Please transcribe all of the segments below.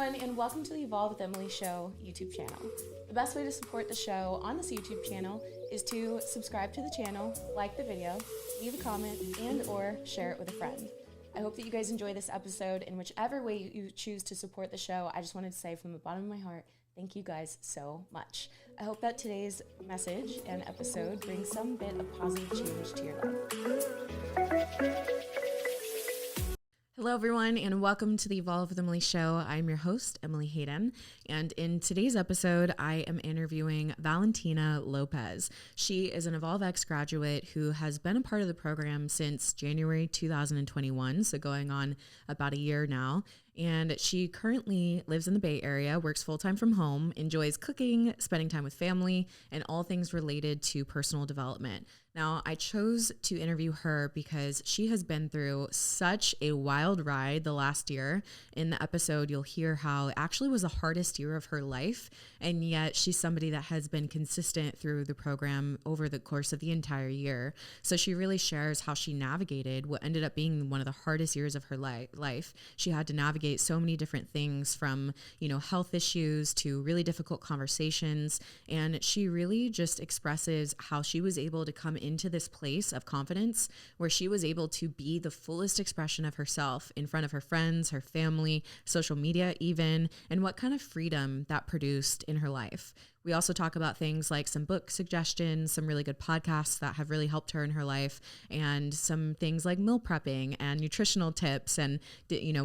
everyone, and welcome to the Evolve with Emily Show YouTube channel. The best way to support the show on this YouTube channel is to subscribe to the channel, like the video, leave a comment, and or share it with a friend. I hope that you guys enjoy this episode, and whichever way you choose to support the show, I just wanted to say from the bottom of my heart, thank you guys so much. I hope that today's message and episode brings some bit of positive change to your life. Hello, everyone, and welcome to the Evolve with Emily Show. I'm your host, Emily Hayden, and in today's episode, I am interviewing Valentina Lopez. She is an EvolveX graduate who has been a part of the program since January 2021, so going on about a year now. And she currently lives in the Bay Area, works full-time from home, enjoys cooking, spending time with family, and all things related to personal development. Now, I chose to interview her because she has been through such a wild ride the last year. In the episode, you'll hear how it actually was the hardest year of her life, and yet she's somebody that has been consistent through the program over the course of the entire year. So she really shares how she navigated what ended up being one of the hardest years of her life. She had to navigate so many different things from, health issues to really difficult conversations. And she really just expresses how she was able to come into this place of confidence where she was able to be the fullest expression of herself in front of her friends, her family, social media even, and what kind of freedom that produced in her life. We also talk about things like some book suggestions, some really good podcasts that have really helped her in her life, and some things like meal prepping and nutritional tips and,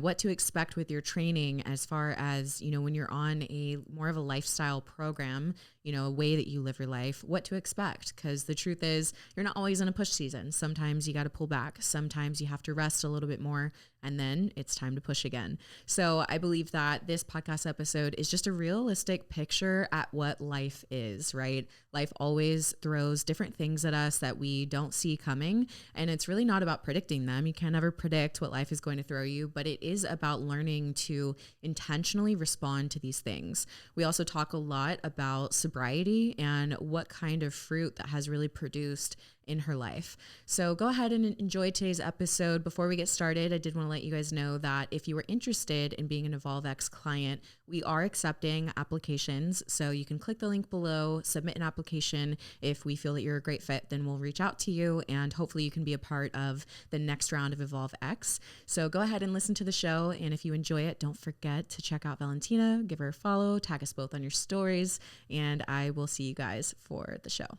what to expect with your training as far as, when you're on a more of a lifestyle program, a way that you live your life, what to expect. Because the truth is you're not always in a push season. Sometimes you got to pull back. Sometimes you have to rest a little bit more, and then it's time to push again. So I believe that this podcast episode is just a realistic picture at what life is, right? Life always throws different things at us that we don't see coming. And it's really not about predicting them. You can never predict what life is going to throw you, but it is about learning to intentionally respond to these things. We also talk a lot about sobriety and what kind of fruit that has really produced in her life. So go ahead and enjoy today's episode. Before we get started, I did want to let you guys know that if you are interested in being an EvolveX client, we are accepting applications. So you can click the link below, submit an application. If we feel that you're a great fit, then we'll reach out to you and hopefully you can be a part of the next round of EvolveX. So go ahead and listen to the show. And if you enjoy it, don't forget to check out Valentina, give her a follow, tag us both on your stories, and I will see you guys for the show.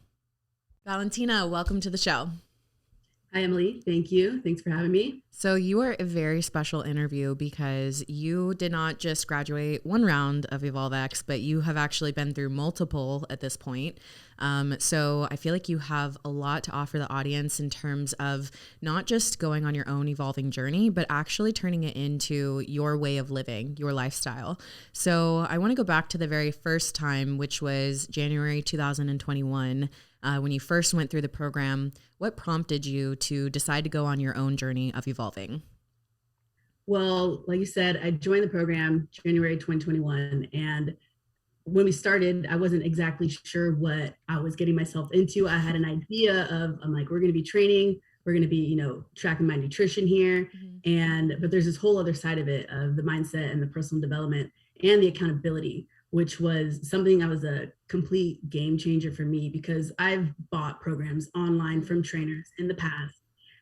Valentina, welcome to the show. Hi, Emily. Thank you. Thanks for having me. So you are a very special interview because you did not just graduate one round of EvolveX, but you have actually been through multiple at this point. So I feel like you have a lot to offer the audience in terms of not just going on your own evolving journey, but actually turning it into your way of living, your lifestyle. So I want to go back to the very first time, which was January 2021. When you first went through the program, what prompted you to decide to go on your own journey of evolving? Well, like you said, I joined the program January 2021. And when we started, I wasn't exactly sure what I was getting myself into. I had an idea of, I'm like, we're going to be training. We're going to be, tracking my nutrition here. But there's this whole other side of it, of the mindset and the personal development and the accountability, which was something that was a complete game changer for me because I've bought programs online from trainers in the past,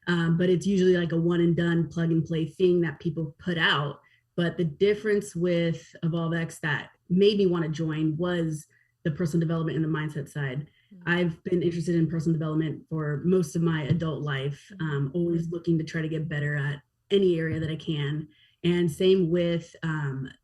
but it's usually like a one and done plug and play thing that people put out. But the difference with EvolveX that made me want to join was the personal development and the mindset side. I've been interested in personal development for most of my adult life, always looking to try to get better at any area that I can. And same with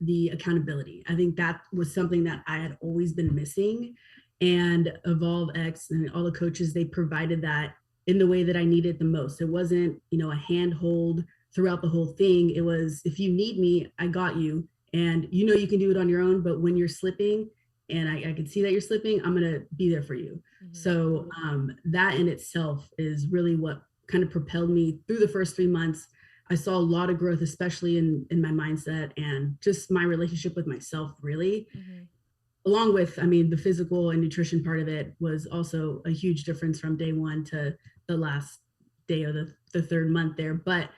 the accountability. I think that was something that I had always been missing. And EvolveX and all the coaches, they provided that in the way that I needed the most. It wasn't, a handhold throughout the whole thing. It was, if you need me, I got you. And you can do it on your own. But when you're slipping, and I can see that you're slipping, I'm going to be there for you. So that in itself is really what kind of propelled me through the first 3 months. I saw a lot of growth, especially in my mindset and just my relationship with myself, really. Along with, the physical and nutrition part of it was also a huge difference from day one to the last day of the third month there. But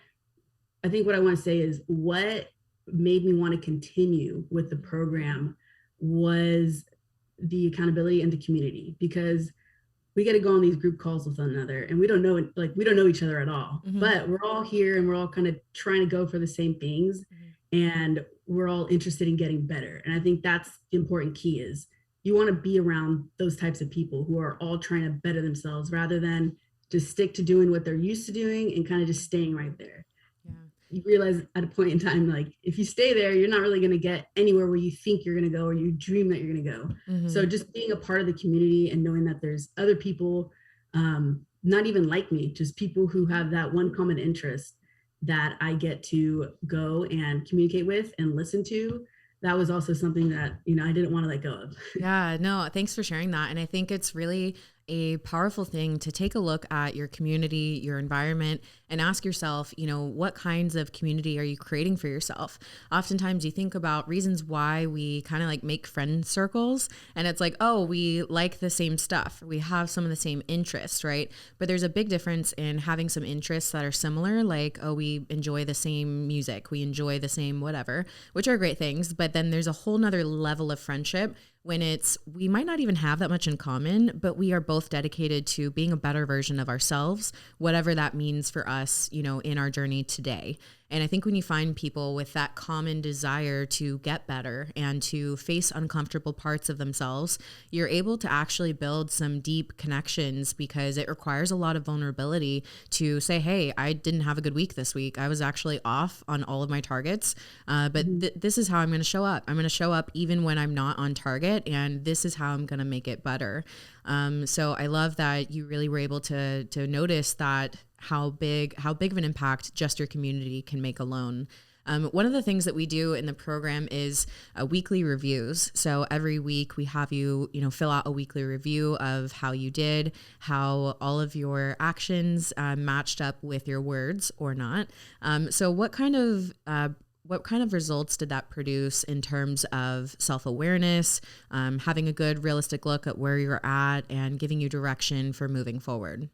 I think what I want to say is what made me want to continue with the program was the accountability and the community, because we get to go on these group calls with one another and we don't know each other at all, but we're all here and we're all kind of trying to go for the same things, and we're all interested in getting better. And I think that's the important key, is you want to be around those types of people who are all trying to better themselves rather than just stick to doing what they're used to doing and kind of just staying right there. You realize at a point in time, like if you stay there, you're not really going to get anywhere where you think you're going to go or you dream that you're going to go. So just being a part of the community and knowing that there's other people, not even like me, just people who have that one common interest that I get to go and communicate with and listen to. That was also something that, I didn't want to let go of. Yeah, no, thanks for sharing that. And I think it's really a powerful thing to take a look at your community, your environment, and ask yourself, what kinds of community are you creating for yourself? Oftentimes you think about reasons why we kind of like make friend circles, and it's like, oh, we like the same stuff. We have some of the same interests, right? But there's a big difference in having some interests that are similar, like, oh, we enjoy the same music, we enjoy the same whatever, which are great things. But then there's a whole nother level of friendship when we might not even have that much in common, but we are both dedicated to being a better version of ourselves, whatever that means for us, in our journey today. And I think when you find people with that common desire to get better and to face uncomfortable parts of themselves, you're able to actually build some deep connections, because it requires a lot of vulnerability to say, hey, I didn't have a good week this week. I was actually off on all of my targets, but this is how I'm going to show up. I'm going to show up even when I'm not on target, and this is how I'm going to make it better. So I love that you really were able to notice that how big of an impact just your community can make alone. One of the things that we do in the program is weekly reviews. So every week we have you, fill out a weekly review of how you did, how all of your actions matched up with your words or not. So what kind of results did that produce in terms of self-awareness, having a good realistic look at where you're at, and giving you direction for moving forward?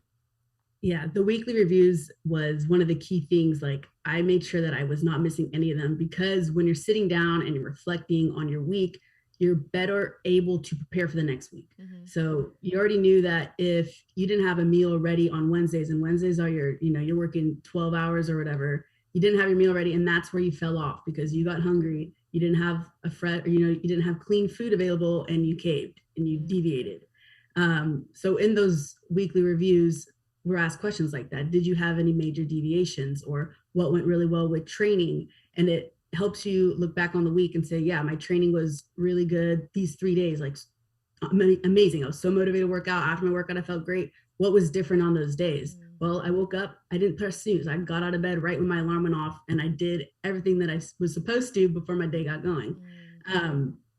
Yeah, the weekly reviews was one of the key things. Like, I made sure that I was not missing any of them, because when you're sitting down and you're reflecting on your week, you're better able to prepare for the next week. So you already knew that if you didn't have a meal ready on Wednesdays, and Wednesdays are you're working 12 hours or whatever, you didn't have your meal ready, and that's where you fell off because you got hungry, you didn't have you didn't have clean food available, and you caved and you deviated. So in those weekly reviews, we're asked questions like that. Did you have any major deviations, or what went really well with training? And it helps you look back on the week and say, yeah, my training was really good these 3 days, like amazing. I was so motivated to work out. After my workout, I felt great. What was different on those days? Well, I woke up, I didn't press snooze. I got out of bed right when my alarm went off, and I did everything that I was supposed to before my day got going.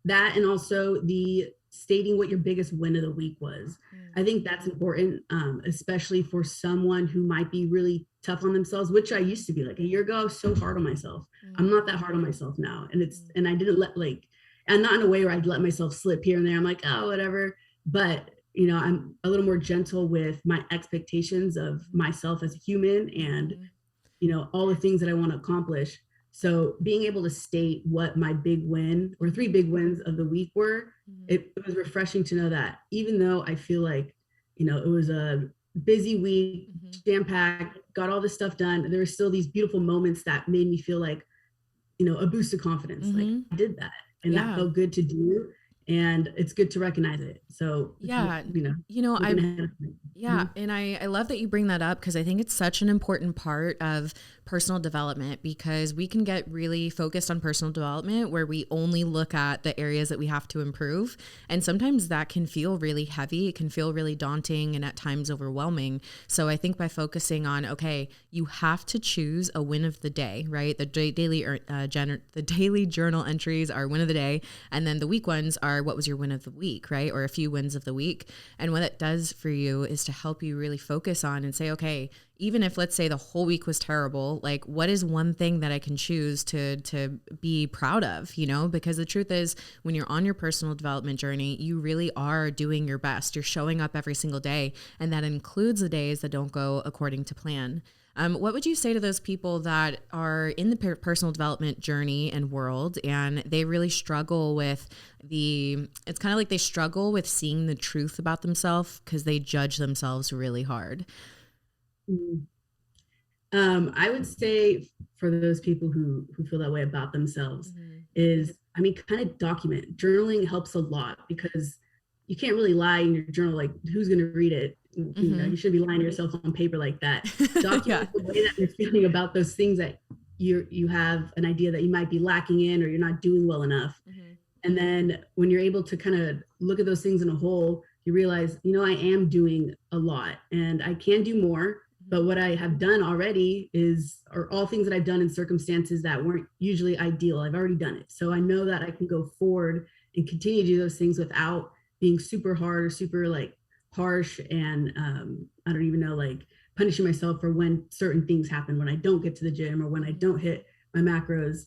That, and also the stating what your biggest win of the week was. I think that's important, especially for someone who might be really tough on themselves, which I used to be. Like a year ago, I was so hard on myself. I'm not that hard on myself now. And I didn't and not in a way where I'd let myself slip here and there. I'm like, oh, whatever. But, I'm a little more gentle with my expectations of myself as a human, and, all the things that I want to accomplish. So being able to state what my big win or 3 big wins of the week were, it was refreshing to know that even though I feel like, it was a busy week, jam-packed, got all this stuff done, there were still these beautiful moments that made me feel like, a boost of confidence. Like, I did that, and that felt good to do. And it's good to recognize it. So, And I love that you bring that up, because I think it's such an important part of personal development, because we can get really focused on personal development where we only look at the areas that we have to improve. And sometimes that can feel really heavy. It can feel really daunting and at times overwhelming. So I think by focusing on, okay, you have to choose a win of the day, right? The daily journal entries are win of the day. And then the week ones are what was your win of the week, right? Or a few wins of the week. And what it does for you is to help you really focus on and say, okay, even if, let's say, the whole week was terrible, like, what is one thing that I can choose to be proud of, because the truth is, when you're on your personal development journey, you really are doing your best. You're showing up every single day, and that includes the days that don't go according to plan. What would you say to those people that are in the personal development journey and world, and they really struggle with it's kind of like they struggle with seeing the truth about themselves because they judge themselves really hard? Mm. I would say for those people who feel that way about themselves Mm-hmm. is, I mean, kind of document. Journaling helps a lot because you can't really lie in your journal. Like, who's going to read it? You know, Mm-hmm. you shouldn't be lying to yourself on paper like that. Yeah. Document the way that you're feeling about those things that you have an idea that you might be lacking in, or you're not doing well enough. Mm-hmm. And then when you're able to kind of look at those things in a whole, you realize, you know, I am doing a lot and I can do more. But what I have done already are all things that I've done in circumstances that weren't usually ideal. I've already done it. So I know that I can go forward and continue to do those things without being super hard or super like harsh. And I don't even know, like punishing myself for when certain things happen, when I don't get to the gym or when I don't hit my macros.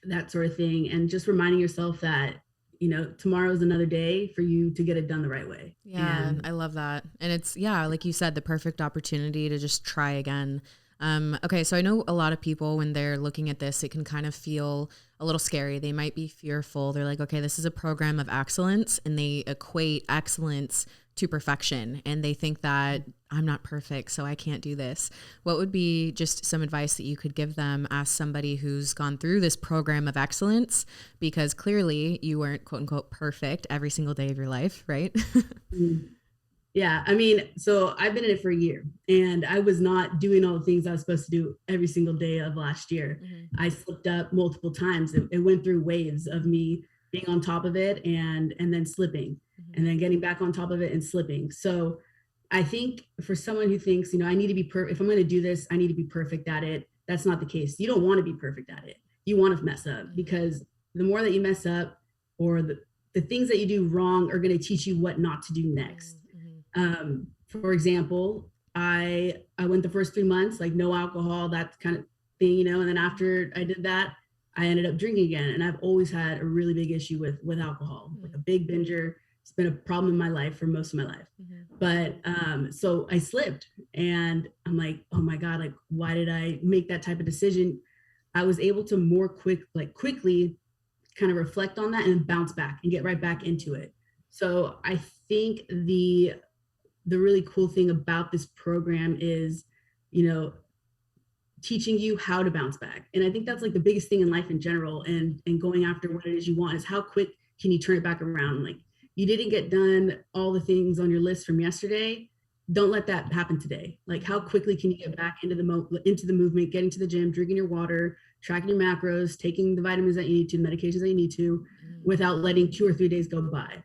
That sort of thing, and just reminding yourself that, you know, tomorrow's another day for you to get it done the right way. Yeah, And I love that. And it's, yeah, like you said, the perfect opportunity to just try again. Okay, so I know a lot of people, when they're looking at this, it can kind of feel a little scary. They might be fearful. They're like, okay, this is a program of excellence, and they equate excellence to perfection. And they think that I'm not perfect, so I can't do this. What would be just some advice that you could give them as somebody who's gone through this program of excellence? Because clearly you weren't, quote unquote, perfect every single day of your life, right? yeah, I mean, so I've been in it for a year and I was not doing all the things I was supposed to do every single day of last year. Mm-hmm. I slipped up multiple times. It went through waves of me being on top of it and then slipping and then getting back on top of it and slipping. So I think for someone who thinks, you know, I need to be perfect, if I'm going to do this, I need to be perfect at it. That's not the case. You don't want to be perfect at it. You want to mess up, because the more that you mess up, or the things that you do wrong are going to teach you what not to do next. For example, I went the first 3 months like no alcohol, that kind of thing, you know. And then after I did that, I ended up drinking again, and I've always had a really big issue with alcohol, like a big binger. It's been a problem in my life for most of my life. But so I slipped, and I'm like, oh my god, like why did I make that type of decision? I was able to quickly kind of reflect on that and bounce back and get right back into it. So I think the really cool thing about this program is, you know, teaching you how to bounce back. And I think that's like the biggest thing in life in general, and going after what it is you want, is how quick can you turn it back around. Like, you didn't get done all the things on your list from yesterday, don't let that happen today. Like, how quickly can you get back into the movement, getting to the gym, drinking your water, tracking your macros, taking the vitamins that you need to, the medications that you need to, without letting 2 or 3 days go by.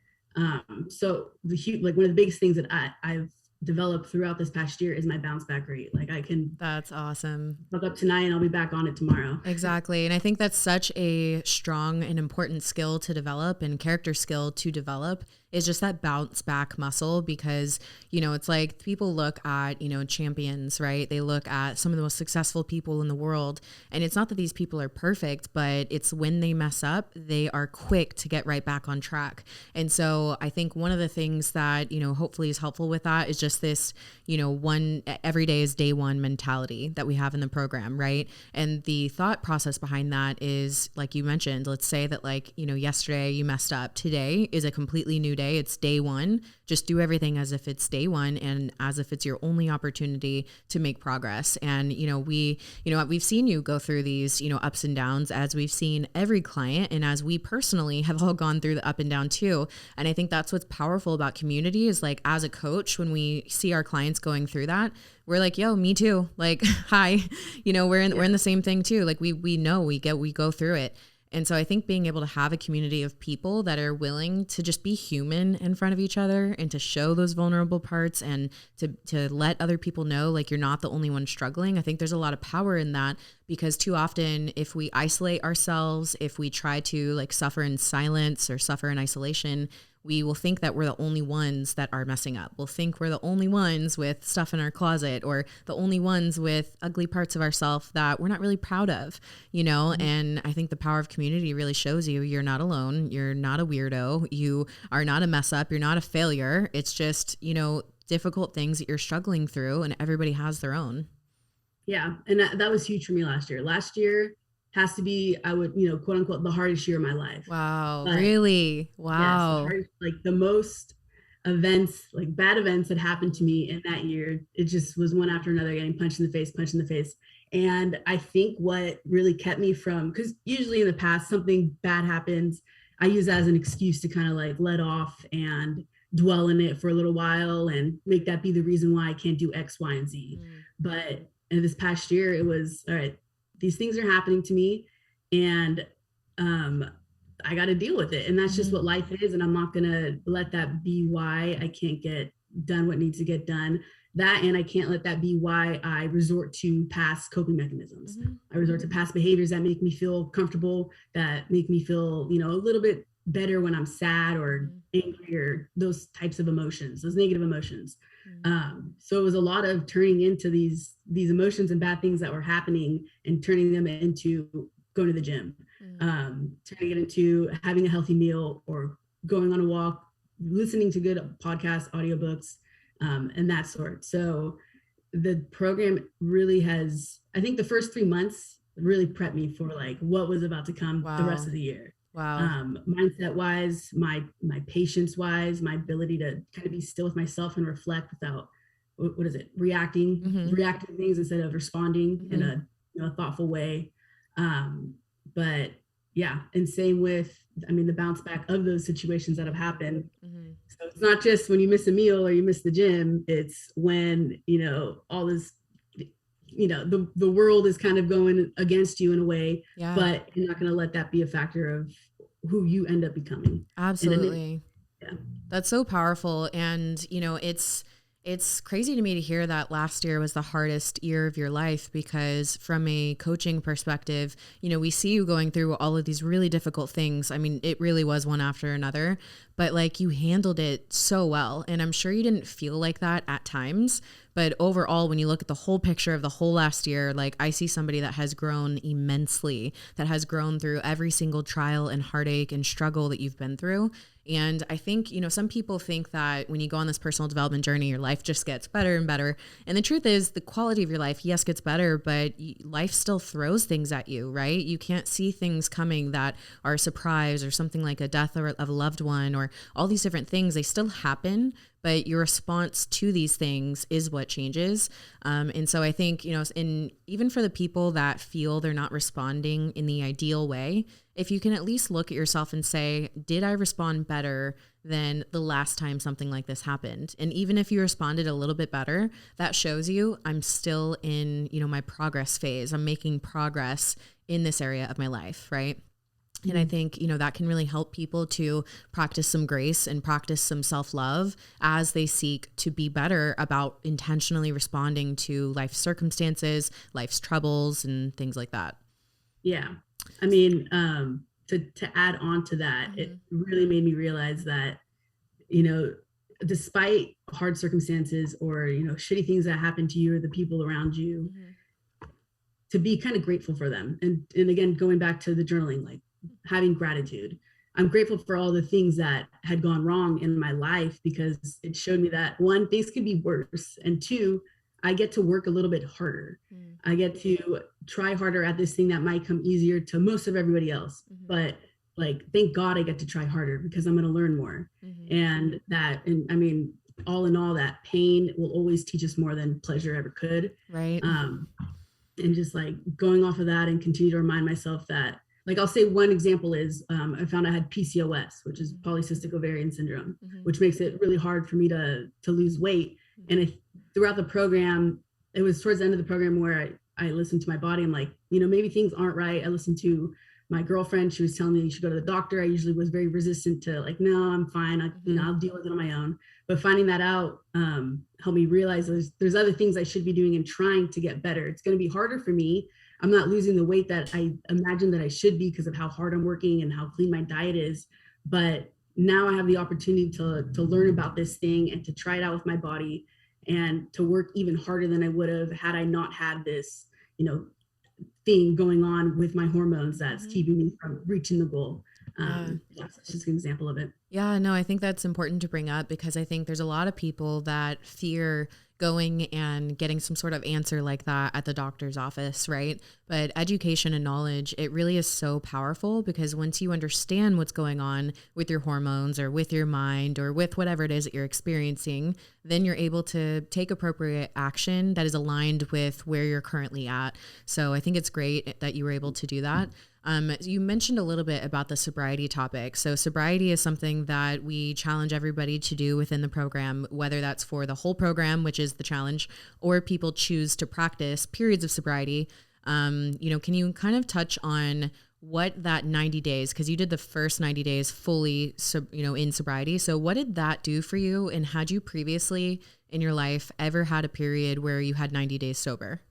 So like one of the biggest things that I've developed throughout this past year is my bounce back rate. Like, I can That's awesome. look up tonight and I'll be back on it tomorrow. Exactly. And I think that's such a strong and important skill to develop, and character skill to develop, is just that bounce back muscle. Because, you know, it's like people look at, you know, champions, right? They look at some of the most successful people in the world. And it's not that these people are perfect, but it's when they mess up, they are quick to get right back on track. And so I think one of the things that, you know, hopefully is helpful with that is just this, you know, every day is day one mentality that we have in the program, right? And the thought process behind that is, like you mentioned, let's say that, like, you know, yesterday you messed up. Today is a completely new day. It's day one. Just do everything as if it's day one and as if it's your only opportunity to make progress. And, you know, we've seen you go through these, you know, ups and downs, as we've seen every client, and as we personally have all gone through the up and down too. And I think that's what's powerful about community, is like, as a coach, when we see our clients going through that, we're like, yo, me too. Like, hi, you know, we're in the same thing too. Like, we know we go through it. And so I think being able to have a community of people that are willing to just be human in front of each other, and to show those vulnerable parts, and to let other people know, like, you're not the only one struggling. I think there's a lot of power in that, because too often, if we isolate ourselves, if we try to like suffer in silence or suffer in isolation, we will think that we're the only ones that are messing up. We'll think we're the only ones with stuff in our closet, or the only ones with ugly parts of ourselves that we're not really proud of, you know? And I think the power of community really shows you're not alone. You're not a weirdo. You are not a mess up. You're not a failure. It's just, you know, difficult things that you're struggling through, and everybody has their own. Yeah. And that was huge for me last year. Last year has to be, I would, quote unquote, the hardest year of my life. Wow. But Really? yes, the Wow. hardest, like the most events, like bad events that happened to me in that year, it just was one after another, getting punched in the face, punched in the face. And I think what really kept me from, because usually in the past, something bad happens, I use that as an excuse to kind of like let off and dwell in it for a little while and make that be the reason why I can't do X, Y, and Z. But in this past year, it was, all right, these things are happening to me. And I got to deal with it. And that's just what life is. And I'm not going to let that be why I can't get done what needs to get done. That, and I can't let that be why I resort to past coping mechanisms. I resort to past behaviors that make me feel comfortable, that make me feel, a little bit better when I'm sad or angry or those types of emotions, those negative emotions. So it was a lot of turning into these emotions and bad things that were happening and turning them into going to the gym, turning it into having a healthy meal or going on a walk, listening to good podcasts, audiobooks, and that sort. So the program really has, I think the first 3 months really prepped me for like what was about to come the rest of the year. Wow. Mindset wise, my patience wise, my ability to kind of be still with myself and reflect without, what is it, reacting things instead of responding in a thoughtful way. But yeah, and same with, the bounce back of those situations that have happened. So it's not just when you miss a meal or you miss the gym, it's when, all this, the world is kind of going against you in a way, but you're not going to let that be a factor of who you end up becoming. Absolutely. Yeah. That's so powerful. And, it's crazy to me to hear that last year was the hardest year of your life, because from a coaching perspective, we see you going through all of these really difficult things. I mean, it really was one after another, but like you handled it so well. And I'm sure you didn't feel like that at times, but overall, when you look at the whole picture of the whole last year, like I see somebody that has grown immensely, that has grown through every single trial and heartache and struggle that you've been through. And I think, some people think that when you go on this personal development journey, your life just gets better and better. And the truth is, the quality of your life, yes, gets better, but life still throws things at you, right? You can't see things coming that are a surprise, or something like a death of a loved one, or all these different things. They still happen, but your response to these things is what changes. And so I think, even for the people that feel they're not responding in the ideal way, if you can at least look at yourself and say, did I respond better than the last time something like this happened? And even if you responded a little bit better, that shows you I'm still in, my progress phase. I'm making progress in this area of my life, right? And I think, that can really help people to practice some grace and practice some self-love as they seek to be better about intentionally responding to life circumstances, life's troubles, and things like that. Yeah. To add on to that, it really made me realize that, despite hard circumstances or, shitty things that happen to you or the people around you, to be kind of grateful for them. And again, going back to the journaling, like having gratitude. I'm grateful for all the things that had gone wrong in my life, because it showed me that, one, things could be worse, and two, I get to work a little bit harder. I get to try harder at this thing that might come easier to most of everybody else. But like, thank God I get to try harder, because I'm going to learn more. And all in all, that pain will always teach us more than pleasure ever could. Right. And just like going off of that and continue to remind myself that, like, I'll say one example is I found I had PCOS, which is polycystic ovarian syndrome, which makes it really hard for me to lose weight. And throughout the program, it was towards the end of the program where I listened to my body. I'm like, maybe things aren't right. I listened to my girlfriend. She was telling me you should go to the doctor. I usually was very resistant to, like, no, I'm fine. I'll deal with it on my own. But finding that out helped me realize there's other things I should be doing and trying to get better. It's going to be harder for me. I'm not losing the weight that I imagine that I should be because of how hard I'm working and how clean my diet is. But now I have the opportunity to learn about this thing and to try it out with my body and to work even harder than I would have had I not had this, thing going on with my hormones that's keeping me from reaching the goal. That's just an example of it. Yeah, no, I think that's important to bring up because I think there's a lot of people that fear going and getting some sort of answer like that at the doctor's office, right? But education and knowledge, it really is so powerful because once you understand what's going on with your hormones or with your mind or with whatever it is that you're experiencing, then you're able to take appropriate action that is aligned with where you're currently at. So I think it's great that you were able to do that. You mentioned a little bit about the sobriety topic. So sobriety is something that we challenge everybody to do within the program, whether that's for the whole program, which is the challenge, or people choose to practice periods of sobriety. Can you kind of touch on what that 90 days, because you did the first 90 days fully, in sobriety. So what did that do for you? And had you previously in your life ever had a period where you had 90 days sober?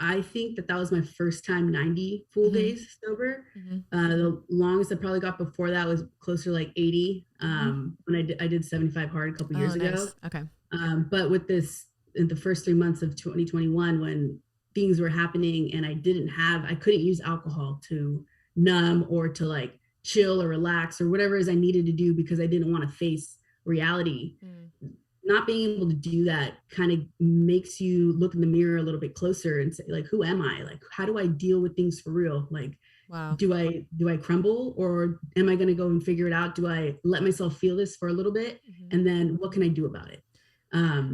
I think that was my first time 90 full days sober. The longest I probably got before that was closer to like 80 when I did 75 hard a couple years ago. Nice. Okay. But with this, in the first 3 months of 2021, when things were happening and I couldn't use alcohol to numb or to like chill or relax or whatever it is I needed to do because I didn't want to face reality. Not being able to do that kind of makes you look in the mirror a little bit closer and say, like, who am I? Like, how do I deal with things for real? Like, wow. Do I crumble, or am I going to go and figure it out? Do I let myself feel this for a little bit? And then what can I do about it?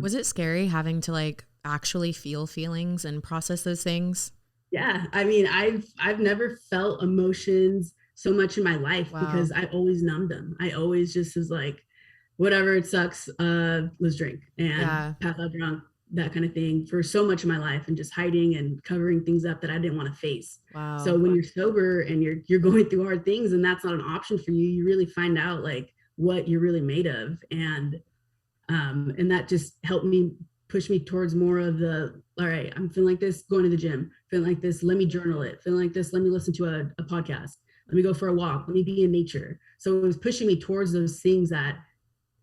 Was it scary having to like actually feel feelings and process those things? Yeah. I mean, I've never felt emotions so much in my life because I always numbed them. I always just was like, whatever, it sucks, let's drink and pass out drunk, that kind of thing, for so much of my life, and just hiding and covering things up that I didn't want to face. Wow. So when you're sober and you're going through hard things and that's not an option for you, you really find out like what you're really made of. And that just helped me push me towards more of the, all right, I'm feeling like this, going to the gym, feeling like this, let me journal it, feeling like this, let me listen to a podcast, let me go for a walk, let me be in nature. So it was pushing me towards those things that,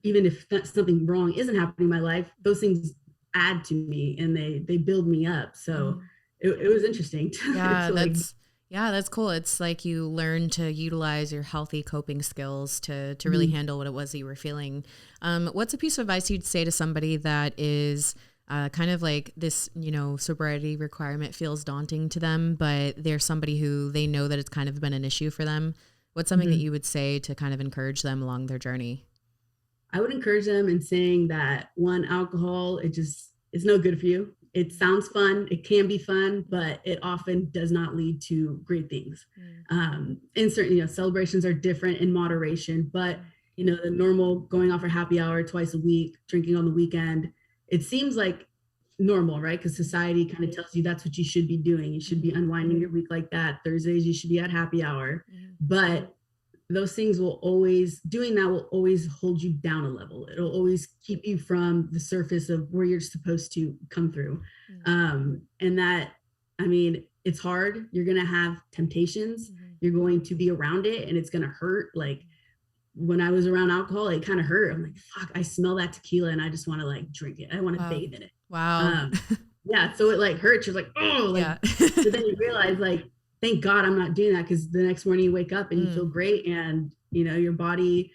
even if something wrong isn't happening in my life, those things add to me and they build me up. So it was interesting. That's cool. It's like you learn to utilize your healthy coping skills to really handle what it was that you were feeling. What's a piece of advice you'd say to somebody that is kind of like this, sobriety requirement feels daunting to them, but they're somebody who they know that it's kind of been an issue for them? What's something that you would say to kind of encourage them along their journey? I would encourage them in saying that, one, alcohol, it's no good for you. It sounds fun. It can be fun, but it often does not lead to great things. And certain, celebrations are different in moderation, but the normal going out for happy hour twice a week, drinking on the weekend, it seems like normal, right? Because society kind of tells you that's what you should be doing. You should be unwinding your week like that. Thursdays, you should be at happy hour. But those things will always hold you down a level. It'll always keep you from the surface of where you're supposed to come through. And that, I mean, it's hard. You're going to have temptations. You're going to be around it and it's going to hurt. Like when I was around alcohol, it kind of hurt. I'm like, fuck, I smell that tequila and I just want to like drink it. I want to bathe in it. Wow. Yeah. So it like hurts. You're like, oh, like, but then you realize like, thank God I'm not doing that, because the next morning you wake up and you feel great, and your body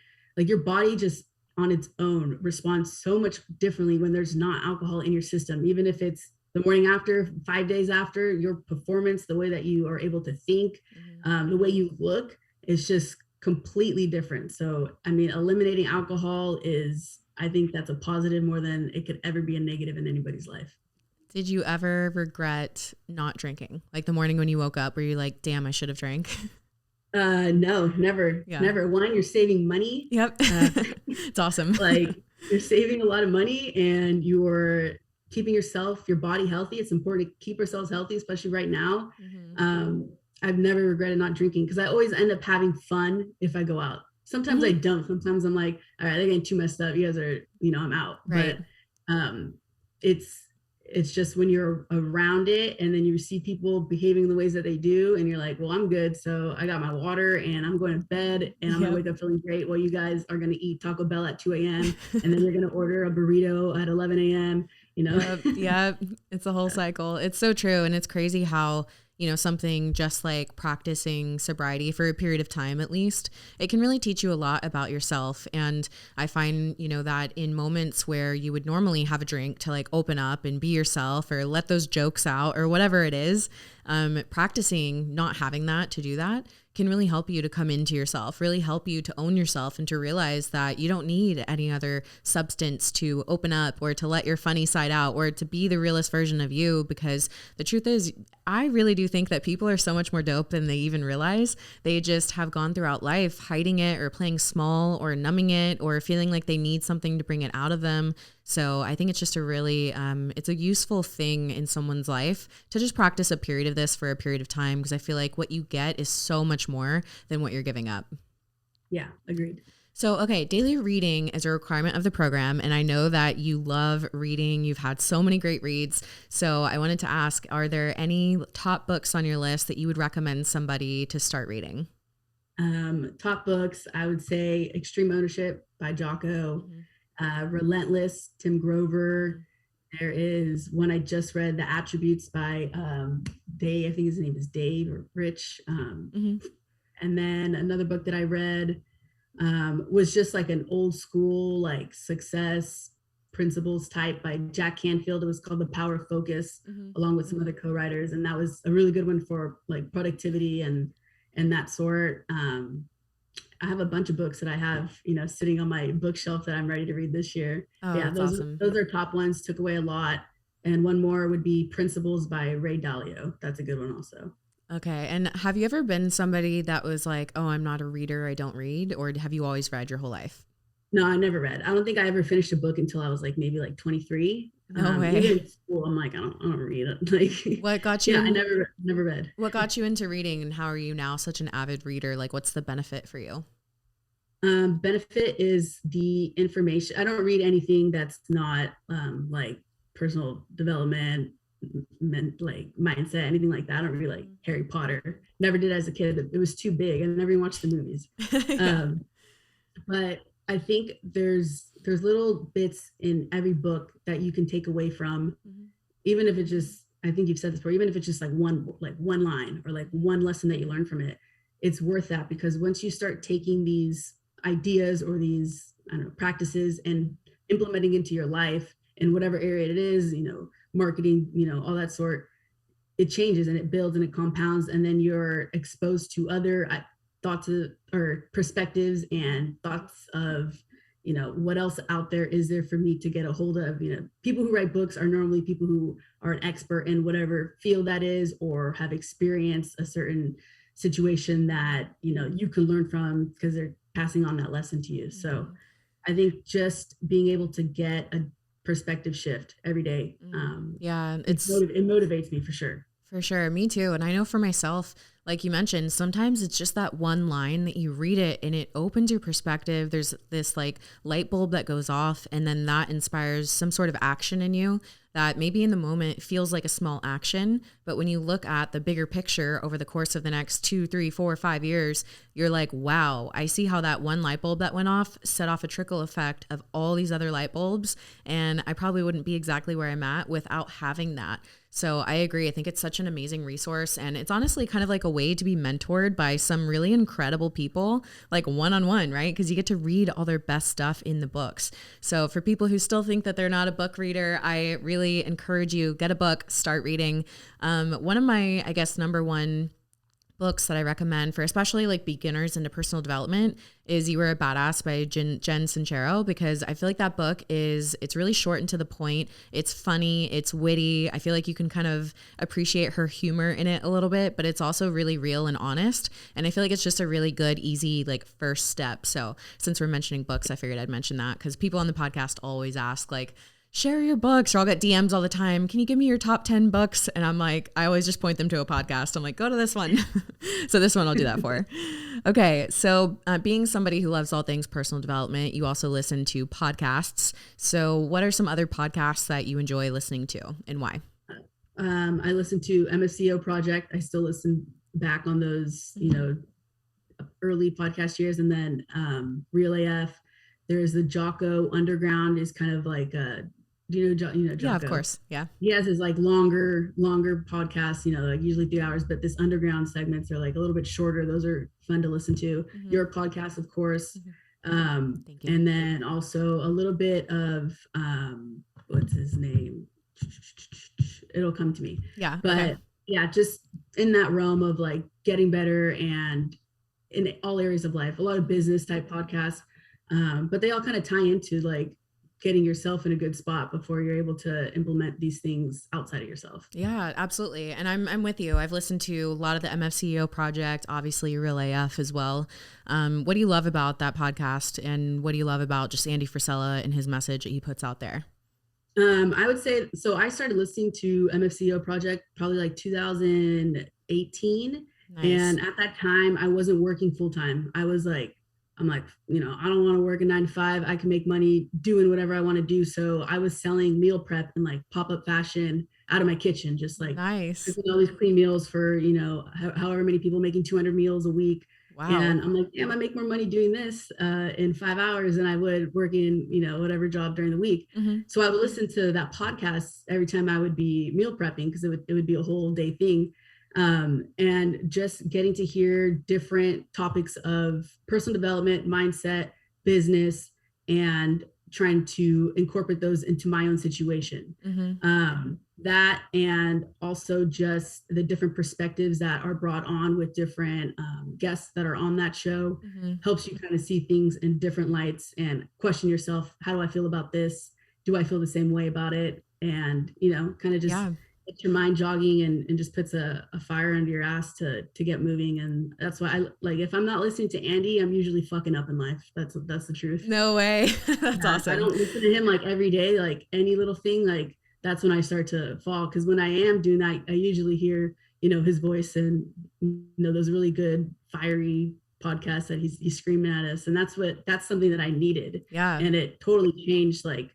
just on its own responds so much differently when there's not alcohol in your system. Even if it's the morning after, 5 days after, your performance, the way that you are able to think, the way you look is just completely different. So, I mean, eliminating alcohol I think that's a positive more than it could ever be a negative in anybody's life. Did you ever regret not drinking? Like the morning when you woke up, were you like, damn, I should have drank? No, never. One, you're saving money. Yep. It's awesome. Like you're saving a lot of money and you're keeping your body healthy. It's important to keep ourselves healthy, especially right now. I've never regretted not drinking because I always end up having fun if I go out. Sometimes I don't. Sometimes I'm like, all right, they're getting too messed up. You guys are, I'm out. Right. But it's just when you're around it and then you see people behaving the ways that they do and you're like, well, I'm good. So I got my water and I'm going to bed and I'm going to wake up feeling great while you guys are going to eat Taco Bell at 2 a.m. and then you're going to order a burrito at 11 a.m. Yeah, it's a whole cycle. It's so true. And it's crazy how, something just like practicing sobriety for a period of time, at least, it can really teach you a lot about yourself. And I find, that in moments where you would normally have a drink to like open up and be yourself or let those jokes out or whatever it is, practicing not having that to do that can really help you to come into yourself, really help you to own yourself and to realize that you don't need any other substance to open up or to let your funny side out or to be the realest version of you. Because the truth is, I really do think that people are so much more dope than they even realize. They just have gone throughout life hiding it or playing small or numbing it or feeling like they need something to bring it out of them. So I think it's just a really, it's a useful thing in someone's life to just practice a period of this for a period of time, because I feel like what you get is so much more than what you're giving up. Yeah, agreed. So, okay, daily reading is a requirement of the program, and I know that you love reading. You've had so many great reads. So I wanted to ask, are there any top books on your list that you would recommend somebody to start reading? Top books, I would say Extreme Ownership by Jocko. Mm-hmm. Relentless, Tim Grover. There is one I just read, The Attributes by Dave. I think his name is Dave or Rich. And then another book that I read was just like an old school, like success principles type by Jack Canfield. It was called The Power of Focus, along with some other co-writers. And that was a really good one for like productivity and that sort. I have a bunch of books that I have, sitting on my bookshelf that I'm ready to read this year. Oh, Yeah, that's awesome. Those are top ones, took away a lot. And one more would be Principles by Ray Dalio. That's a good one also. Okay. And have you ever been somebody that was like, oh, I'm not a reader, I don't read? Or have you always read your whole life? No, I never read. I don't think I ever finished a book until I was like maybe like 23. No way. Even in school, I'm like, I don't read it. Like, what got you? Yeah, I never read. What got you into reading, and how are you now such an avid reader? Like, what's the benefit for you? Benefit is the information. I don't read anything that's not like personal development, like mindset, anything like that. I don't read like Harry Potter. Never did as a kid. It was too big. I never even watched the movies. Yeah. But I think there's little bits in every book that you can take away from, even if it just, I think you've said this before, even if it's just like one line or like one lesson that you learn from it, it's worth that. Because once you start taking these ideas or these, I don't know, practices and implementing into your life in whatever area it is, marketing, all that sort, it changes and it builds and it compounds. And then you're exposed to other thoughts or perspectives and thoughts of, what else out there is there for me to get a hold of. People who write books are normally people who are an expert in whatever field that is, or have experienced a certain situation that, you can learn from, because they're passing on that lesson to you. So I think just being able to get a perspective shift every day. Yeah, it motivates me for sure. For sure. Me too. And I know for myself, like you mentioned, sometimes it's just that one line that you read it and it opens your perspective. There's this like light bulb that goes off, and then that inspires some sort of action in you that maybe in the moment feels like a small action. But when you look at the bigger picture over the course of the next 2, 3, 4, 5 years, you're like, wow, I see how that one light bulb that went off set off a trickle effect of all these other light bulbs. And I probably wouldn't be exactly where I'm at without having that. So I agree. I think it's such an amazing resource, and it's honestly kind of like a way to be mentored by some really incredible people, like one-on-one, right? Because you get to read all their best stuff in the books. So for people who still think that they're not a book reader, I really encourage you, get a book, start reading. One of my, I guess, number one books that I recommend for especially like beginners into personal development is You Were a Badass by Jen Sincero, because I feel like that book it's really short and to the point. It's funny, it's witty. I feel like you can kind of appreciate her humor in it a little bit, but it's also really real and honest. And I feel like it's just a really good, easy like first step. So since we're mentioning books, I figured I'd mention that, because people on the podcast always ask like, share your books, or I'll get DMs all the time. Can you give me your top 10 books? And I'm like, I always just point them to a podcast. I'm like, go to this one. So this one I'll do that for. Okay. So being somebody who loves all things personal development, you also listen to podcasts. So what are some other podcasts that you enjoy listening to, and why? I listen to FCE Project. I still listen back on those, early podcast years. And then Real AF. There's the Jocko Underground, is kind of like a do you know Yeah, of Jocko? course. Yeah. He has his like longer podcasts, like usually 3 hours, but this underground segments are like a little bit shorter. Those are fun to listen to. Mm-hmm. Your podcast, of course. Thank you. And then also a little bit of what's his name? It'll come to me. Yeah. But Okay. yeah, just in that realm of like getting better and in all areas of life, a lot of business type podcasts. But they all kind of tie into like getting yourself in a good spot before you're able to implement these things outside of yourself. Yeah, absolutely. And I'm with you. I've listened to a lot of the FCE Project, obviously Real AF as well. What do you love about that podcast? And what do you love about just Andy Frisella and his message that he puts out there? I would say, so I started listening to FCE Project probably like 2018. Nice. And at that time I wasn't working full time. I'm like, I don't want to work a 9 to 5. I can make money doing whatever I want to do. So I was selling meal prep and like pop-up fashion out of my kitchen, just like nice. cooking all these clean meals for, however many people making 200 meals a week. Wow. And I'm like, damn, I make more money doing this in 5 hours than I would working, whatever job during the week. Mm-hmm. So I would listen to that podcast every time I would be meal prepping, because it would be a whole day thing. And just getting to hear different topics of personal development, mindset, business, and trying to incorporate those into my own situation. Mm-hmm. That, and also just the different perspectives that are brought on with different guests that are on that show, helps you kind of see things in different lights and question yourself. How do I feel about this? Do I feel the same way about it? And, kind of just get your mind jogging and just puts a fire under your ass to get moving. And that's why I like, if I'm not listening to Andy, I'm usually fucking up in life. That's the truth. No way. That's awesome. I don't listen to him like every day, like any little thing, like that's when I start to fall. Cause when I am doing that, I usually hear, his voice and, those really good fiery podcasts that he's screaming at us. And that's something that I needed. Yeah. And it totally changed. Like,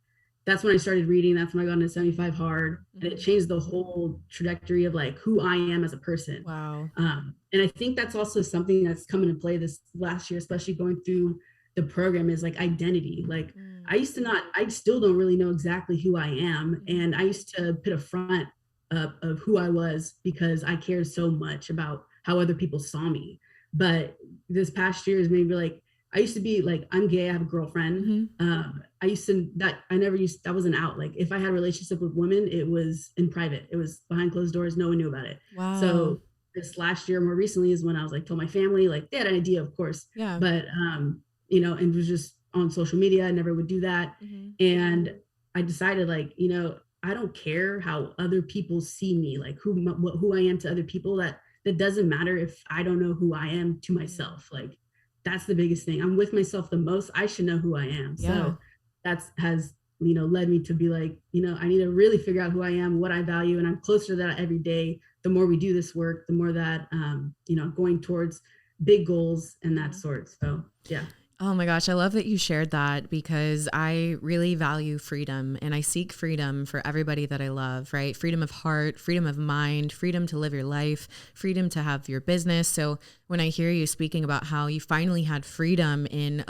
that's when I started reading. That's when I got into 75 Hard. And it changed the whole trajectory of like who I am as a person. Wow. And I think that's also something that's come into play this last year, especially going through the program, is like identity. Like I still don't really know exactly who I am. And I used to put a front of who I was because I cared so much about how other people saw me. But this past year is maybe like, I used to be like, I'm gay, I have a girlfriend. That wasn't out. Like if I had a relationship with women, it was in private. It was behind closed doors. No one knew about it. Wow. So this last year, more recently, is when I was like, told my family, like they had an idea, of course. Yeah. But, and it was just on social media. I never would do that. And I decided like, I don't care how other people see me, like who I am to other people. That doesn't matter if I don't know who I am to myself. Like, that's the biggest thing. I'm with myself the most. I should know who I am. Yeah. So has led me to be like, I need to really figure out who I am, what I value. And I'm closer to that every day. The more we do this work, the more that, going towards big goals and that sort. So, yeah. Oh my gosh, I love that you shared that, because I really value freedom and I seek freedom for everybody that I love, right? Freedom of heart, freedom of mind, freedom to live your life, freedom to have your business. So when I hear you speaking about how you finally had freedom in,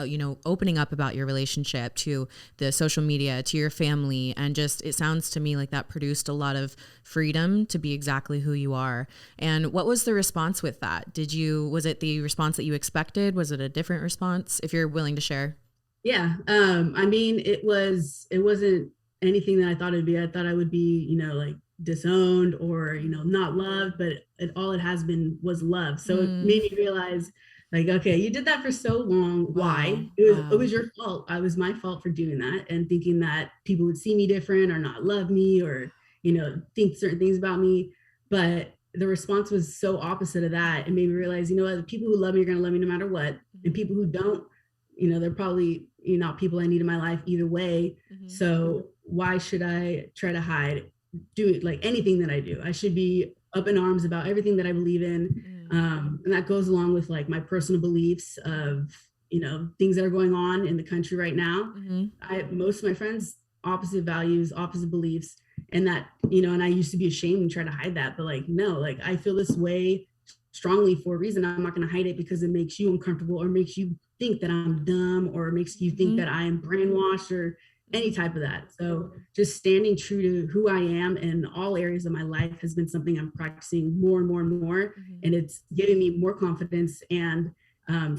opening up about your relationship to the social media, to your family, and just, it sounds to me like that produced a lot of freedom to be exactly who you are. And what was the response with that? Was it the response that you expected? Was it a different response? If you're willing to share. Yeah. I mean, it wasn't anything that I thought it'd be. I thought I would be, like disowned or, not loved, but all it has been was love. So it made me realize like, okay, you did that for so long. Why? It was your fault. It was my fault for doing that and thinking that people would see me different or not love me or, think certain things about me. But the response was so opposite of that. It made me realize, what, the people who love me are going to love me no matter what. And people who don't, they're probably, not people I need in my life either way. So why should I try to hide, do it like anything that I do? I should be up in arms about everything that I believe in. And that goes along with like my personal beliefs of, things that are going on in the country right now. Most of my friends, opposite values, opposite beliefs, and that, and I used to be ashamed and try to hide that, but like, no, like I feel this way strongly for a reason. I'm not going to hide it because it makes you uncomfortable or makes you think that I'm dumb or makes you think that I am brainwashed any type of that. So just standing true to who I am in all areas of my life has been something I'm practicing more and more and more. Mm-hmm. And it's giving me more confidence and,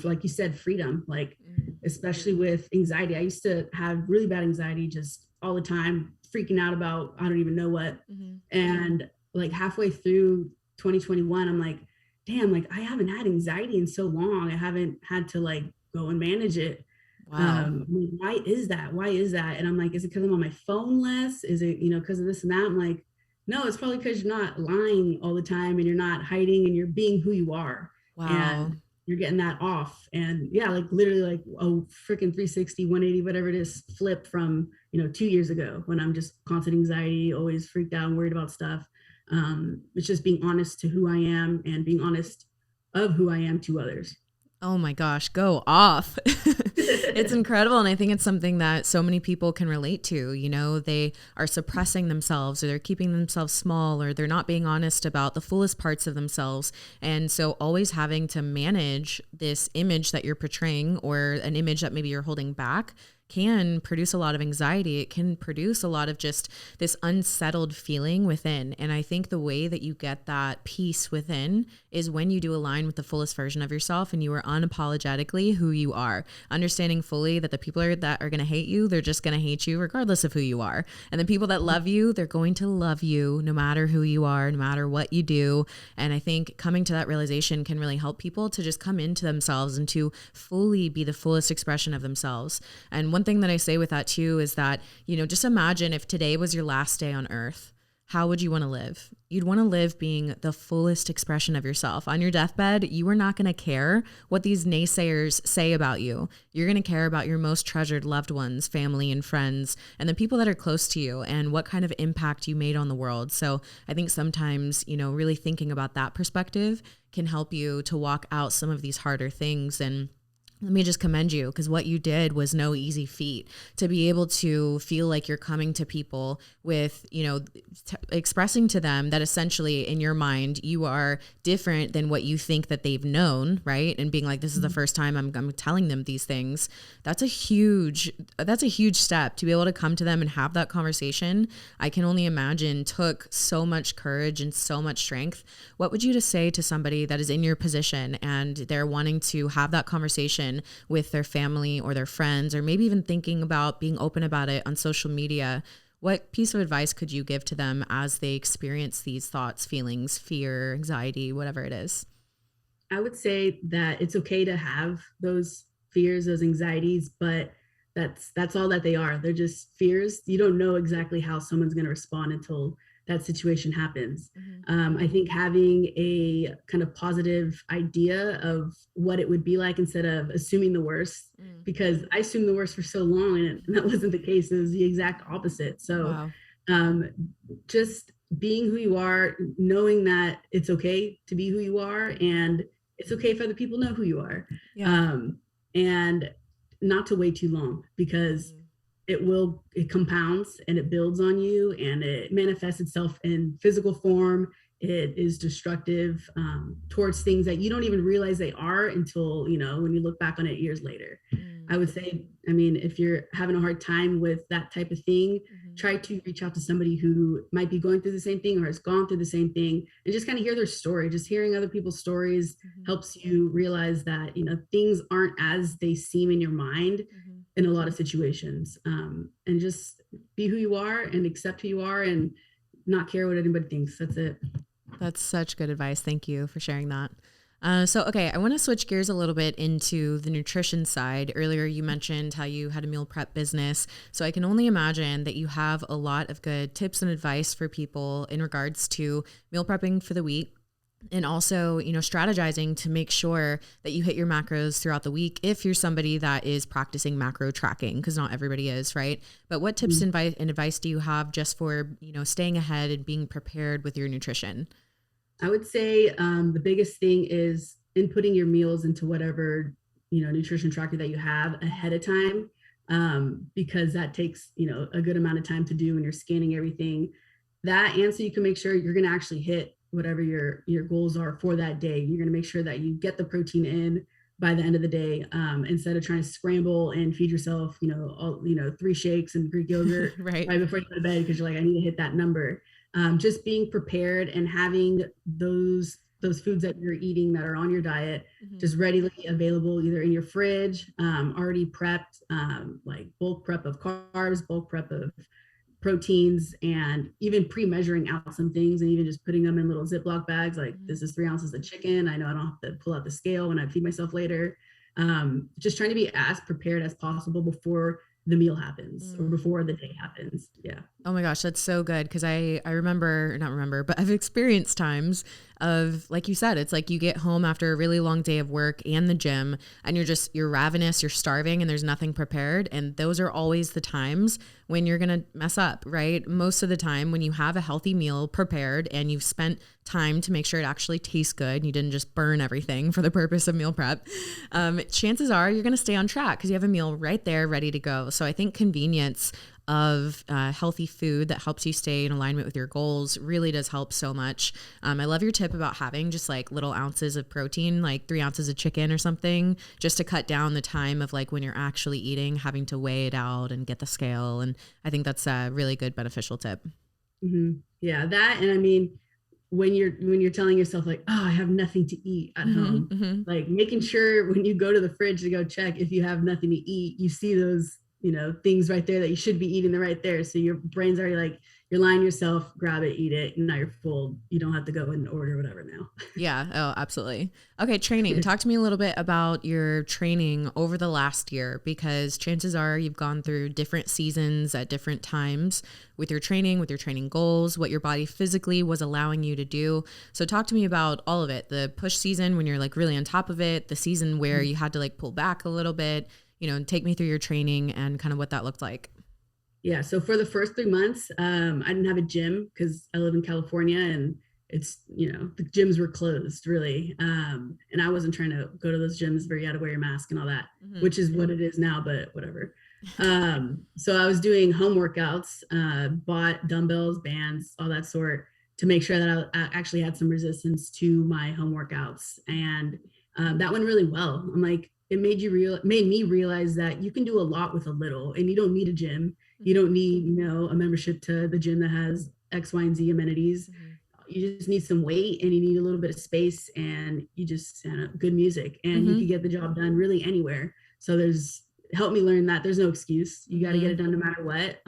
like you said, freedom, like, Mm-hmm. especially with anxiety. I used to have really bad anxiety just all the time, freaking out about, I don't even know what. Mm-hmm. And like halfway through 2021, I'm like, damn, like I haven't had anxiety in so long. I haven't had to like go and manage it. Wow. Why is that? Why is that? And I'm like, is it because I'm on my phone less? Is it, because of this and that? I'm like, no, it's probably because you're not lying all the time and you're not hiding and you're being who you are. Wow. And you're getting that off. And yeah, like literally like a freaking 360, 180, whatever it is, flip from, 2 years ago when I'm just constant anxiety, always freaked out and worried about stuff. It's just being honest to who I am and being honest of who I am to others. Oh my gosh, go off. It's incredible. And I think it's something that so many people can relate to. They are suppressing themselves, or they're keeping themselves small, or they're not being honest about the fullest parts of themselves. And so always having to manage this image that you're portraying, or an image that maybe you're holding back, can produce a lot of anxiety. It can produce a lot of just this unsettled feeling within. And I think the way that you get that peace within is when you do align with the fullest version of yourself and you are unapologetically who you are, understanding fully that the people that are going to hate you, they're just going to hate you regardless of who you are. And the people that love you, they're going to love you no matter who you are, no matter what you do. And I think coming to that realization can really help people to just come into themselves and to fully be the fullest expression of themselves. And one thing that I say with that too is that, just imagine if today was your last day on earth. How would you want to live? You'd want to live being the fullest expression of yourself. On your deathbed, you are not going to care what these naysayers say about you. You're going to care about your most treasured loved ones, family and friends, and the people that are close to you, and what kind of impact you made on the world. So I think sometimes, really thinking about that perspective can help you to walk out some of these harder things. And let me just commend you, because what you did was no easy feat. To be able to feel like you're coming to people with, expressing to them that essentially in your mind, you are different than what you think that they've known, right? And being like, this is the first time I'm telling them these things. That's a huge step to be able to come to them and have that conversation. I can only imagine took so much courage and so much strength. What would you just say to somebody that is in your position and they're wanting to have that conversation with their family or their friends, or maybe even thinking about being open about it on social media? What piece of advice could you give to them as they experience these thoughts, feelings, fear, anxiety, whatever it is? I would say that it's okay to have those fears, those anxieties, but that's all that they are. They're just fears. You don't know exactly how someone's going to respond until that situation happens. Mm-hmm. I think having a kind of positive idea of what it would be like instead of assuming the worst, because I assumed the worst for so long and that wasn't the case. It was the exact opposite. So Wow. um, just being who you are, knowing that it's okay to be who you are, and it's okay if other people know who you are. Yeah. And not to wait too long, because it compounds and it builds on you and it manifests itself in physical form. It is destructive towards things that you don't even realize they are until, when you look back on it years later. I would say, if you're having a hard time with that type of thing, try to reach out to somebody who might be going through the same thing or has gone through the same thing, and just kind of hear their story. Just hearing other people's stories helps you realize that, things aren't as they seem in your mind in a lot of situations. And just be who you are and accept who you are and not care what anybody thinks. That's it. That's such good advice. Thank you for sharing that. Okay, I want to switch gears a little bit into the nutrition side. Earlier, you mentioned how you had a meal prep business. So I can only imagine that you have a lot of good tips and advice for people in regards to meal prepping for the week. And also, strategizing to make sure that you hit your macros throughout the week if you're somebody that is practicing macro tracking, because not everybody is, right? But what tips and advice do you have just for, staying ahead and being prepared with your nutrition? I would say the biggest thing is inputting your meals into whatever, nutrition tracker that you have ahead of time, because that takes, a good amount of time to do when you're scanning everything. That, and so you can make sure you're going to actually hit whatever your goals are for that day. You're going to make sure that you get the protein in, by the end of the day, instead of trying to scramble and feed yourself, three shakes and Greek yogurt Right. right before you go to bed because you're like, I need to hit that number. Just being prepared and having those foods that you're eating that are on your diet just readily available either in your fridge, already prepped, like bulk prep of carbs, bulk prep of proteins, and even pre-measuring out some things and even just putting them in little Ziploc bags. Like this is 3 ounces of chicken. I know I don't have to pull out the scale when I feed myself later. Just trying to be as prepared as possible before the meal happens or before the day happens. Yeah. Oh my gosh, that's so good. Cause I remember, not remember, but I've experienced times of, like you said, it's like you get home after a really long day of work and the gym and you're ravenous, you're starving and there's nothing prepared. And those are always the times when you're going to mess up, right? Most of the time when you have a healthy meal prepared and you've spent time to make sure it actually tastes good, and you didn't just burn everything for the purpose of meal prep, chances are you're going to stay on track because you have a meal right there ready to go. So I think convenience of healthy food that helps you stay in alignment with your goals really does help so much. I love your tip about having just like little ounces of protein, like 3 ounces of chicken or something, just to cut down the time of like when you're actually eating, having to weigh it out and get the scale. And I think that's a really good beneficial tip. Yeah, that. And I mean, when you're telling yourself like, oh, I have nothing to eat at home, like making sure when you go to the fridge to go check if you have nothing to eat, you see those things right there that you should be eating. They're right there, so your brain's already like, you're lying to yourself, grab it, eat it, and now you're full. You don't have to go and order whatever now. Yeah. Oh, absolutely. Okay. Training. Talk to me a little bit about your training over the last year, because chances are you've gone through different seasons at different times with your training goals, what your body physically was allowing you to do. So talk to me about all of it, the push season when you're like really on top of it, the season where you had to like pull back a little bit, take me through your training and kind of what that looked like. Yeah, so for the first 3 months, I didn't have a gym because I live in California, and it's, the gyms were closed really. And I wasn't trying to go to those gyms where you had to wear your mask and all that, which is what it is now, but whatever. So I was doing home workouts, bought dumbbells, bands, all that sort, to make sure that I actually had some resistance to my home workouts. And that went really well. I'm like, it made me realize that you can do a lot with a little, and you don't need a gym. You don't need, a membership to the gym that has X, Y, and Z amenities. You just need some weight, and you need a little bit of space, and you just good music, and you can get the job done really anywhere. So helped me learn that there's no excuse. You got to get it done no matter what.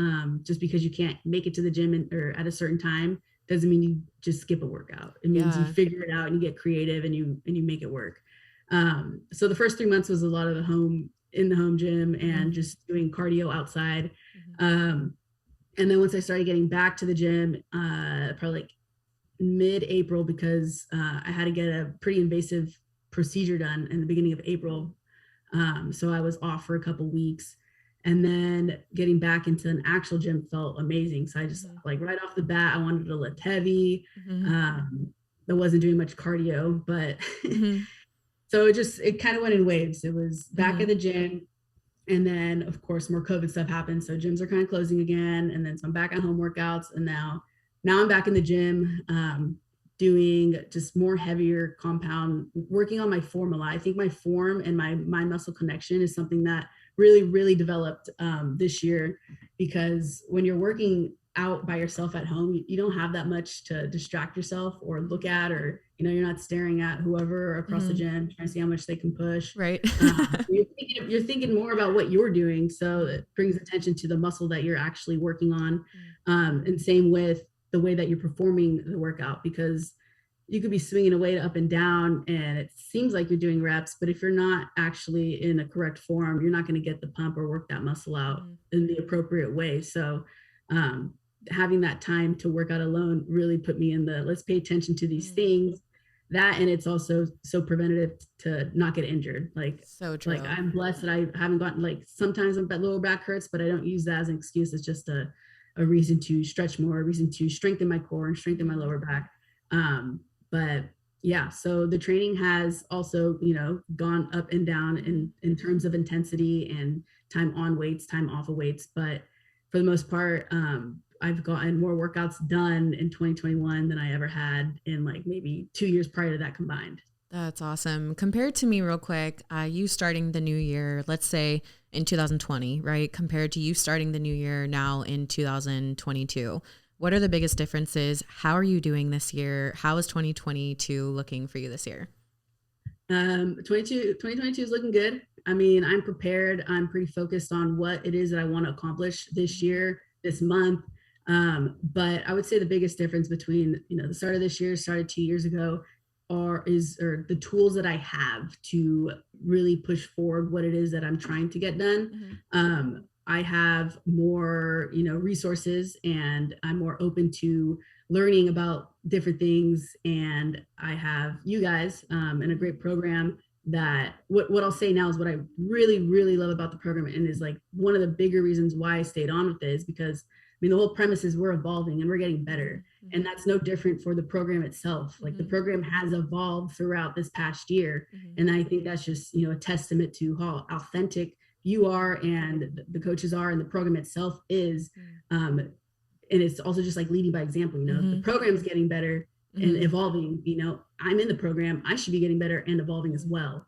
Just because you can't make it to the gym or at a certain time doesn't mean you just skip a workout. It means you figure it out and you get creative and you make it work. So the first 3 months was a lot of in the home gym and just doing cardio outside. And then once I started getting back to the gym, probably like mid-April, because I had to get a pretty invasive procedure done in the beginning of April. So I was off for a couple weeks, and then getting back into an actual gym felt amazing. So I just like right off the bat, I wanted to lift heavy. I wasn't doing much cardio, but so it kind of went in waves. It was back at the gym. And then of course more COVID stuff happened. So gyms are kind of closing again. And then so I'm back at home workouts, and now I'm back in the gym, doing just more heavier compound, working on my form a lot. I think my form and my mind muscle connection is something that really, really developed this year, because when you're working out by yourself at home, you don't have that much to distract yourself or look at, or you're not staring at whoever across the gym trying to see how much they can push. Right. You're thinking more about what you're doing, so it brings attention to the muscle that you're actually working on. And same with the way that you're performing the workout, because you could be swinging a weight up and down and it seems like you're doing reps, but if you're not actually in a correct form, you're not going to get the pump or work that muscle out in the appropriate way. So having that time to work out alone really put me in let's pay attention to these things. That, and it's also so preventative to not get injured. Like, so true. Like I'm blessed that I haven't gotten, like, sometimes my lower back hurts, but I don't use that as an excuse. It's just a reason to stretch more, a reason to strengthen my core and strengthen my lower back. But yeah, so the training has also, gone up and down in terms of intensity and time on weights, time off of weights. But for the most part, I've gotten more workouts done in 2021 than I ever had in like maybe 2 years prior to that combined. That's awesome. Compared to me real quick, you starting the new year, let's say in 2020, right? Compared to you starting the new year now in 2022, what are the biggest differences? How are you doing this year? How is 2022 looking for you this year? 2022 is looking good. I mean, I'm prepared. I'm pretty focused on what it is that I want to accomplish this year, this month. But I would say the biggest difference between, the start of this year, started 2 years ago, or the tools that I have to really push forward what it is that I'm trying to get done. I have more, resources, and I'm more open to learning about different things. And I have you guys in a great program that what I'll say now is what I really, really love about the program, and is like one of the bigger reasons why I stayed on with it, is because the whole premise is we're evolving and we're getting better. And that's no different for the program itself. Like the program has evolved throughout this past year. And I think that's just, a testament to how authentic you are, and the coaches are, and the program itself is. And it's also just like leading by example. The program's getting better and evolving. I'm in the program, I should be getting better and evolving as well.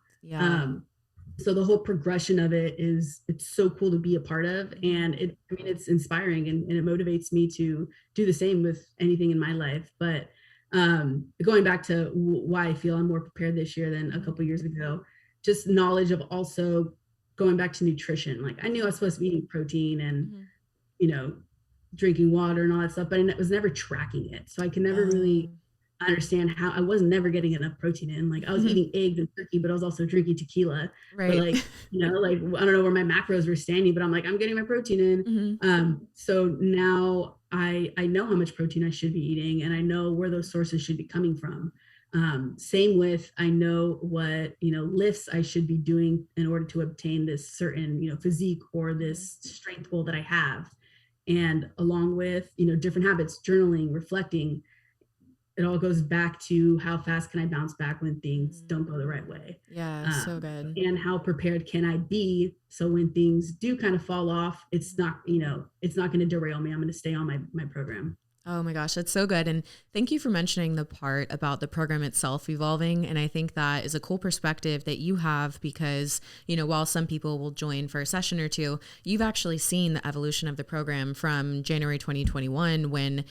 So the whole progression of it it's so cool to be a part of. And it's inspiring, and it motivates me to do the same with anything in my life. But going back to why I feel I'm more prepared this year than a couple years ago, just knowledge of also going back to nutrition. Like I knew I was supposed to be eating protein and, drinking water and all that stuff, but I was never tracking it. So I can never really understand how I was never getting enough protein in. Like I was eating eggs and turkey, but I was also drinking tequila. Right. But like, like I don't know where my macros were standing, but I'm like, I'm getting my protein in. So now I know how much protein I should be eating, and I know where those sources should be coming from. Same with, I know what, lifts I should be doing in order to obtain this certain, physique or this strength goal that I have. And along with, different habits, journaling, reflecting, it all goes back to how fast can I bounce back when things don't go the right way. Yeah, so good. And how prepared can I be so when things do kind of fall off, it's not, it's not going to derail me. I'm going to stay on my program. Oh my gosh, that's so good. And thank you for mentioning the part about the program itself evolving. And I think that is a cool perspective that you have because, while some people will join for a session or two, you've actually seen the evolution of the program from January 2021 when,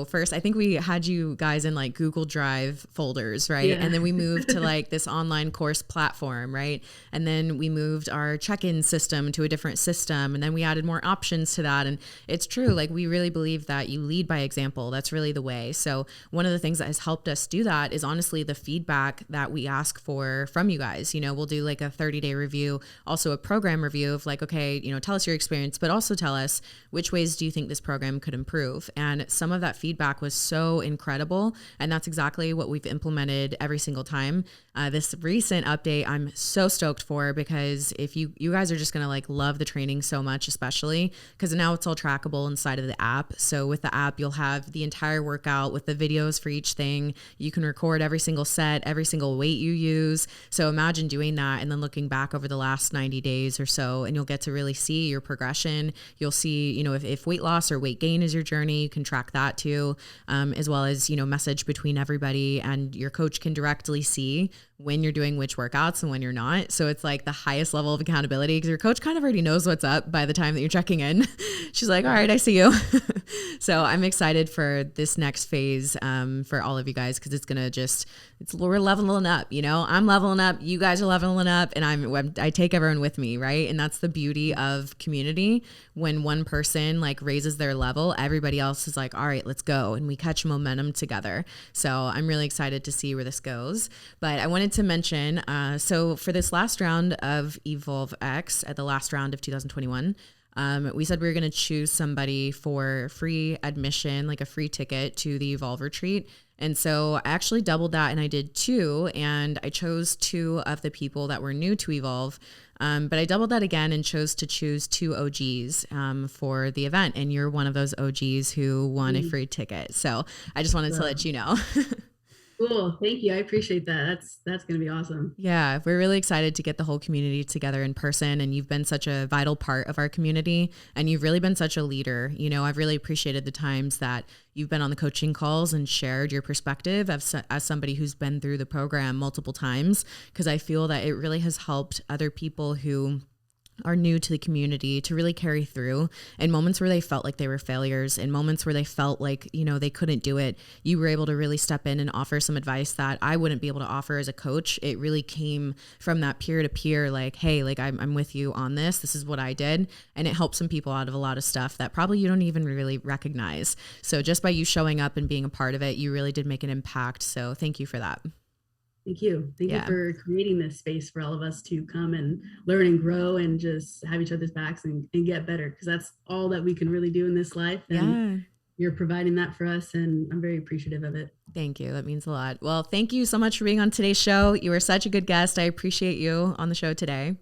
first I think we had you guys in like Google Drive folders, right? Yeah. And then we moved to like this online course platform, right? And then we moved our check-in system to a different system. And then we added more options to that. And it's true. Like we really believe that you lead by example. That's really the way. So one of the things that has helped us do that is honestly the feedback that we ask for from you guys. We'll do like a 30-day review, also a program review of like, okay, tell us your experience, but also tell us which ways do you think this program could improve? And some of that feedback was so incredible. And that's exactly what we've implemented every single time. This recent update, I'm so stoked for, because if you guys are just going to like love the training so much, especially because now it's all trackable inside of the app. So with the app, you'll have the entire workout with the videos for each thing. You can record every single set, every single weight you use. So imagine doing that and then looking back over the last 90 days or so, and you'll get to really see your progression. You'll see, if weight loss or weight gain is your journey, you can track that too, as well as, message between everybody, and your coach can directly see when you're doing which workouts and when you're not. So it's like the highest level of accountability because your coach kind of already knows what's up by the time that you're checking in. She's like, all right, I see you. So I'm excited for this next phase for all of you guys, because it's going to we're leveling up, I'm leveling up, you guys are leveling up, and I take everyone with me, right? And that's the beauty of community. When one person like raises their level, everybody else is like, all right, let's go. And we catch momentum together. So I'm really excited to see where this goes. But I wanted to mention, so for this last round of Evolve X, at the last round of 2021, we said we were going to choose somebody for free admission, like a free ticket to the Evolve retreat. And so I actually doubled that, and I did 2, and I chose 2 of the people that were new to Evolve. But I doubled that again and chose to choose 2 OGs for the event. And you're one of those OGs who won a free ticket. So I just wanted to let you know. Cool. Thank you. I appreciate that. That's going to be awesome. Yeah, we're really excited to get the whole community together in person. And you've been such a vital part of our community. And you've really been such a leader. You know, I've really appreciated the times that you've been on the coaching calls and shared your perspective as somebody who's been through the program multiple times, because I feel that it really has helped other people who are new to the community to really carry through in moments where they felt like they were failures, in moments where they felt like, you know, they couldn't do it. You were able to really step in and offer some advice that I wouldn't be able to offer as a coach. It really came from that peer to peer, like, hey, like I'm with you on this. This is what I did. And it helped some people out of a lot of stuff that probably you don't even really recognize. So just by you showing up and being a part of it, you really did make an impact. So thank you for that. Thank you. Thank you Yeah. for creating this space for all of us to come and learn and grow and just have each other's backs and get better, because that's all that we can really do in this life. And Yeah. you're providing that for us, and I'm very appreciative of it. Thank you. That means a lot. Well, thank you so much for being on today's show. You were such a good guest. I appreciate you on the show today.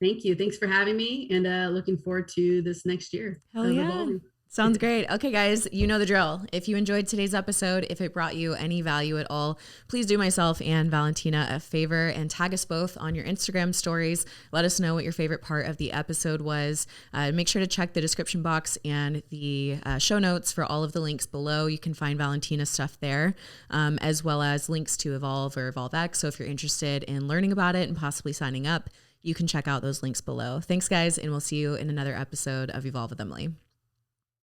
Thank you. Thanks for having me, and looking forward to this next year Hell of yeah. evolving. Sounds great. Okay, guys, you know the drill. If you enjoyed today's episode, if it brought you any value at all, please do myself and Valentina a favor and tag us both on your Instagram stories. Let us know what your favorite part of the episode was. Make sure to check the description box and the show notes for all of the links below. You can find Valentina's stuff there, as well as links to Evolve or EvolveX. So if you're interested in learning about it and possibly signing up, you can check out those links below. Thanks, guys, and we'll see you in another episode of Evolve with Emily.